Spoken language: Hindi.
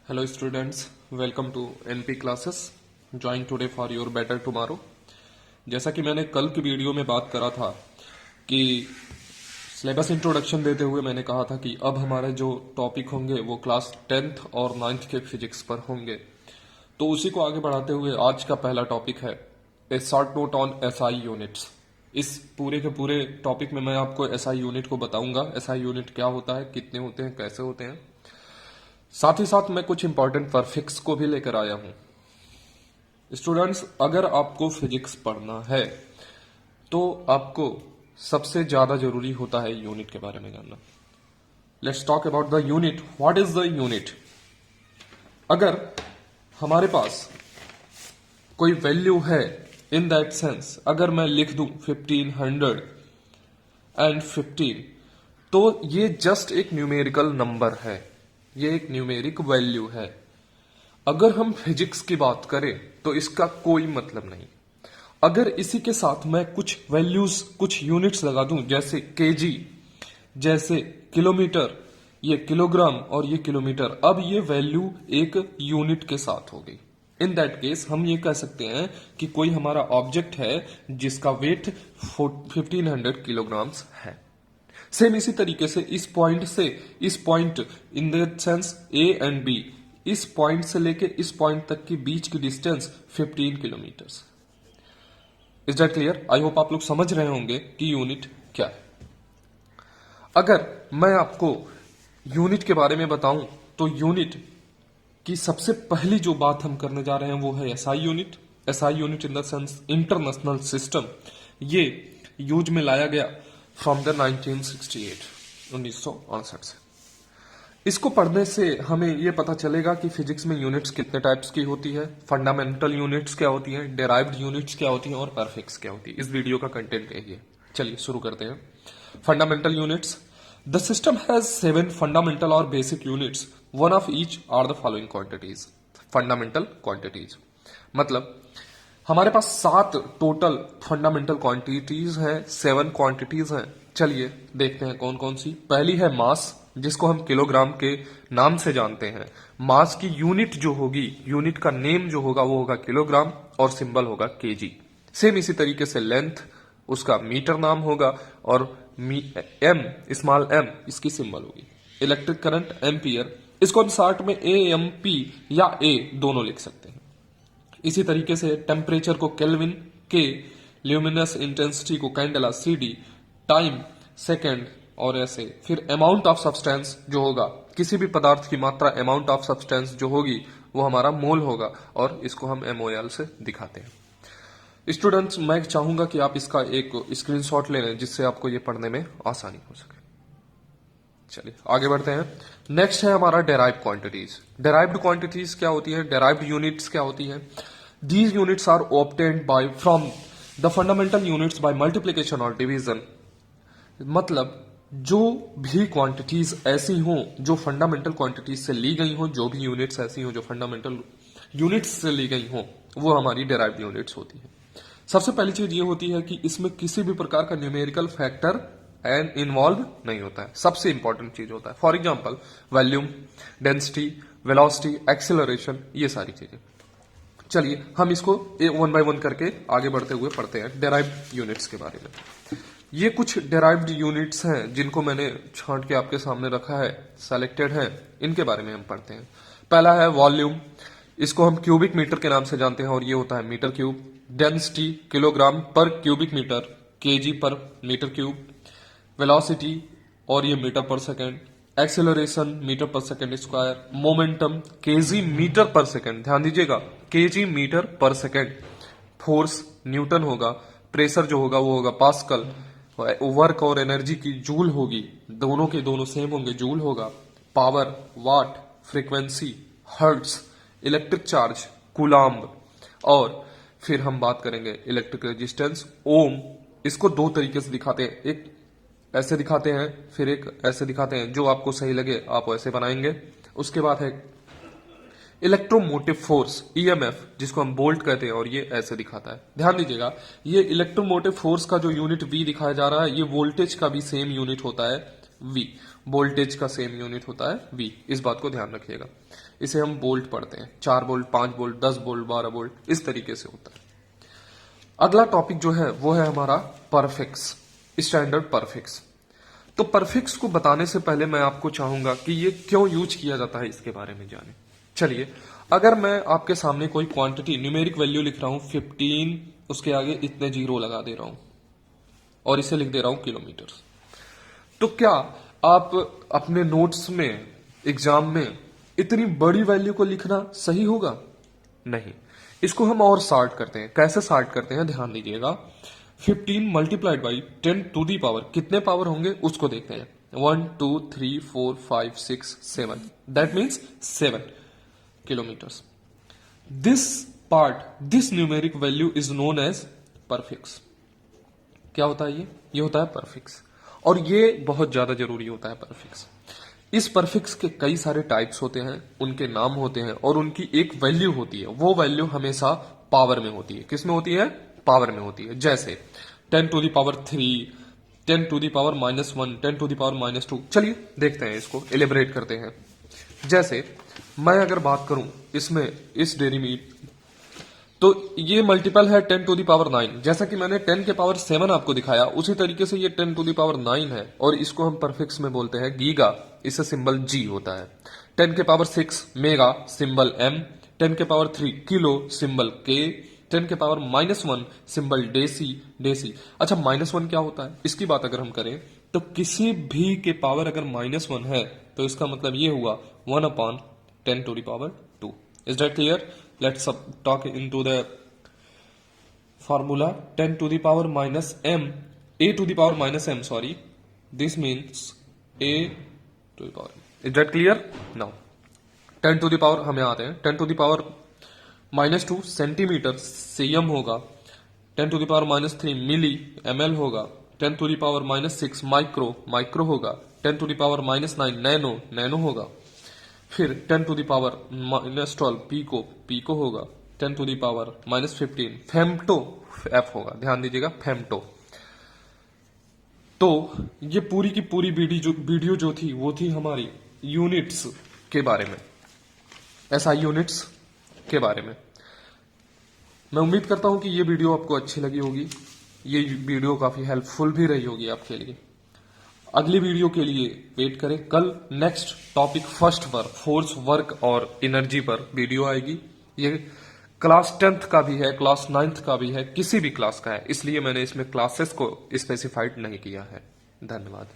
Hello students, welcome to NP classes. Join today for your better tomorrow. जैसा कि मैंने कल की वीडियो में बात करा था कि सिलेबस इंट्रोडक्शन देते हुए मैंने कहा था कि अब हमारे जो टॉपिक होंगे वो क्लास 10th और 9th के फिजिक्स पर होंगे। तो उसी को आगे बढ़ाते हुए आज का पहला टॉपिक है ए short note on SI units. इस पूरे के पूरे टॉपिक में मैं आपको एसआई यूनिट को बताऊंगा। एसआई यूनिट क्या होता है, कितने होते हैं, कैसे होते हैं। साथ ही साथ मैं कुछ इंपॉर्टेंट परफिक्स को भी लेकर आया हूं। स्टूडेंट्स, अगर आपको फिजिक्स पढ़ना है तो आपको सबसे ज्यादा जरूरी होता है यूनिट के बारे में जानना। Let's talk about the unit. What is the unit? अगर हमारे पास कोई वैल्यू है, इन दैट सेंस अगर मैं लिख दूं 1515, तो ये जस्ट एक न्यूमेरिकल नंबर है, ये एक न्यूमेरिक वैल्यू है। अगर हम फिजिक्स की बात करें तो इसका कोई मतलब नहीं। अगर इसी के साथ मैं कुछ वैल्यूज, कुछ यूनिट्स लगा दूं, जैसे केजी, जैसे किलोमीटर, ये किलोग्राम और ये किलोमीटर, अब ये वैल्यू एक यूनिट के साथ हो गई। इन दैट केस हम ये कह सकते हैं कि कोई हमारा ऑब्जेक्ट है जिसका वेट 1500 किलोग्राम्स है। सेम इसी तरीके से इस point in the sense A and B, इस पॉइंट से लेके इस पॉइंट तक की बीच की distance 15 kilometres. Is that clear? I hope आप लोग समझ रहे होंगे कि यूनिट क्या है। अगर मैं आपको यूनिट के बारे में बताऊं तो यूनिट की सबसे पहली जो बात हम करने जा रहे हैं वो है SI unit. SI unit in the sense international system. ये यूज में लाया गया फ्रॉम द 1968 से। इसको पढ़ने से हमें यह पता चलेगा कि फिजिक्स में यूनिट्स कितने टाइप्स की होती है, फंडामेंटल यूनिट्स क्या होती हैं, डेराइव्ड यूनिट्स क्या होती हैं और परफिक्स क्या होती है। इस वीडियो का कंटेंट यही है। चलिए शुरू करते हैं। Fundamental units. The system has 7 fundamental और basic units, one of each are the following quantities. Fundamental quantities मतलब हमारे पास 7 टोटल फंडामेंटल क्वांटिटीज हैं, 7 क्वांटिटीज हैं। चलिए देखते हैं कौन कौन सी। पहली है मास, जिसको हम किलोग्राम के नाम से जानते हैं। मास की यूनिट जो होगी, यूनिट का नेम जो होगा वो होगा किलोग्राम और सिंबल होगा केजी। सेम इसी तरीके से लेंथ, उसका मीटर नाम होगा और एम, स्मॉल एम, इसकी सिंबल होगी। इलेक्ट्रिक करंट एम्पियर, इसको हम शॉर्ट में ए एम पी या ए दोनों लिख सकते हैं। इसी तरीके से टेम्परेचर को केल्विन के, ल्यूमिनस इंटेंसिटी को कैंडेला सीडी, टाइम सेकेंड और ऐसे। फिर अमाउंट ऑफ सब्सटेंस जो होगा, किसी भी पदार्थ की मात्रा, अमाउंट ऑफ सब्सटेंस जो होगी वो हमारा मोल होगा और इसको हम एमओएल से दिखाते हैं। स्टूडेंट्स, मैं चाहूंगा कि आप इसका एक स्क्रीनशॉट ले लें जिससे आपको ये पढ़ने में आसानी हो सके। चलिए आगे बढ़ते हैं। नेक्स्ट है हमारा डेराइव्ड क्वांटिटीज। डेराइव्ड क्वांटिटीज क्या होती है, डेराइव्ड यूनिट्स क्या होती है? These units are obtained by from the fundamental units by multiplication और डिवीजन। मतलब जो भी क्वांटिटीज ऐसी हों जो फंडामेंटल क्वांटिटीज से ली गई हों, जो भी यूनिट्स ऐसी हों जो फंडामेंटल यूनिट्स से ली गई हों, वो हमारी डेराइव्ड यूनिट्स होती है। सबसे पहली चीज ये होती है कि इसमें किसी भी प्रकार का न्यूमेरिकल फैक्टर एंड इन्वॉल्व नहीं होता है। सबसे इंपॉर्टेंट चीज होता है। For example volume, density, velocity, acceleration, ये सारी चीजें। चलिए हम इसको 1 बाय 1 करके आगे बढ़ते हुए पढ़ते हैं डेराइव्ड यूनिट्स के बारे में। ये कुछ डेराइव्ड यूनिट्स हैं जिनको मैंने छांट के आपके सामने रखा है, सेलेक्टेड हैं, इनके बारे में हम पढ़ते हैं। पहला है वॉल्यूम, इसको हम क्यूबिक मीटर के नाम से जानते हैं और ये होता है मीटर क्यूब। डेंसिटी किलोग्राम पर क्यूबिक मीटर, केजी पर मीटर क्यूब। वेलोसिटी और ये मीटर पर सेकेंड। एक्सेलरेशन मीटर पर second square. Momentum KG metre पर सेकेंड, ध्यान दीजिएगा केजी मीटर पर सेकेंड। फोर्स न्यूटन होगा। प्रेशर जो होगा वो होगा पास्कल। वर्क और एनर्जी की जूल होगी, दोनों के दोनों सेम होंगे, जूल होगा। Power watt, frequency hertz, electric charge coulomb. और फिर हम बात करेंगे इलेक्ट्रिक रेजिस्टेंस ओम। इसको दो तरीके से दिखाते हैं, एक ऐसे दिखाते हैं, फिर एक ऐसे दिखाते हैं। जो आपको सही लगे आप ऐसे बनाएंगे। उसके बाद है इलेक्ट्रोमोटिव फोर्स ईएमएफ, जिसको हम बोल्ट कहते हैं और ये ऐसे दिखाता है। ध्यान दीजिएगा ये इलेक्ट्रोमोटिव फोर्स का जो यूनिट वी दिखाया जा रहा है, ये वोल्टेज का भी सेम यूनिट होता है। वी। वोल्टेज का सेम यूनिट होता है वी, इस बात को ध्यान रखिएगा। इसे हम वोल्ट पढ़ते हैं, 4 वोल्ट, 5 वोल्ट, 10 वोल्ट, 12 वोल्ट, इस तरीके से होता है। अगला टॉपिक जो है वो है हमारा परफिक्स, स्टैंडर्ड परफिक्स। तो परफिक्स को बताने से पहले मैं आपको चाहूंगा कि ये क्यों यूज किया जाता है इसके बारे में जाने। चलिए, अगर मैं आपके सामने कोई क्वांटिटी न्यूमेरिक वैल्यू लिख रहा हूं 15, उसके आगे इतने जीरो लगा दे रहा हूं और इसे लिख दे रहा हूं किलोमीटर, तो क्या आप अपने नोट्स में, एग्जाम में इतनी बड़ी वैल्यू को लिखना सही होगा? नहीं। इसको हम और सॉर्ट करते हैं। कैसे सॉर्ट करते हैं ध्यान दीजिएगा। 15 multiplied by 10 to the power, कितने पावर होंगे उसको देखते हैं। 1 2 3 4 5 6 7, that means 7 kilometres. This part, this numeric value is known as prefix. क्या होता है ये होता है परफिक्स, और ये बहुत ज्यादा जरूरी होता है परफिक्स। इस परफिक्स के कई सारे टाइप्स होते हैं, उनके नाम होते हैं और उनकी एक वैल्यू होती है। वो वैल्यू हमेशा पावर में होती है। किस में होती है? पावर में होती है। जैसे 10 to the power 3, 10 to the power -1, 10 to the power -2। चलिए देखते हैं, इसको एलिब्रेट करते हैं। जैसे मैं अगर बात करूं इसमें, इस डेरी मीट, तो ये मल्टीपल है 10 टू दी पावर 9। जैसा कि मैंने 10 के पावर 7 आपको दिखाया, उसी तरीके से ये 10 टू दी पावर 9 है और इसको हम परफिक्स में बोलते हैं गीगा। इससे सिंबल जी होता है। 10 के पावर 6 मेगा, सिंबल एम। 10 के पावर 3 किलो, सिंबल के। 10 के पावर -1 सिंबल डेसी, डेसी। अच्छा, -1 क्या होता है? इसकी बात अगर हम करें तो किसी भी के पावर अगर -1 है तो इसका मतलब ये हुआ 1/10 to the power 2। Is that clear? Let's talk into the formula. 10 to the power minus m, a to the power minus m, sorry. This means a to the power. Is that clear? Now, 10 to the power हमें आते हैं। 10 to the power -2 centimetre, cm होगा। 10 to the power -3 milli, ml होगा। 10 to the power -6 micro, micro होगा। 10 to the power -9 nano, nano होगा। फिर 10 to the power -12 pico, pico होगा। 10 to the power -15 femto, F होगा। ध्यान दीजिएगा, फेम्टो। तो ये पूरी की पूरी वीडियो जो थी वो थी हमारी यूनिट्स के बारे में, एसआई यूनिट्स के बारे में। मैं उम्मीद करता हूं कि ये वीडियो आपको अच्छी लगी होगी। ये वीडियो काफी हेल्पफुल भी रही होगी आपके लिए। अगली वीडियो के लिए वेट करें। कल नेक्स्ट टॉपिक फर्स्ट पर, फोर्स, वर्क और एनर्जी पर वीडियो आएगी। ये क्लास 10th का भी है, क्लास 9th का भी है, किसी भी क्लास का है, इसलिए मैंने इसमें क्लासेस को स्पेसिफाइड नहीं किया है। धन्यवाद।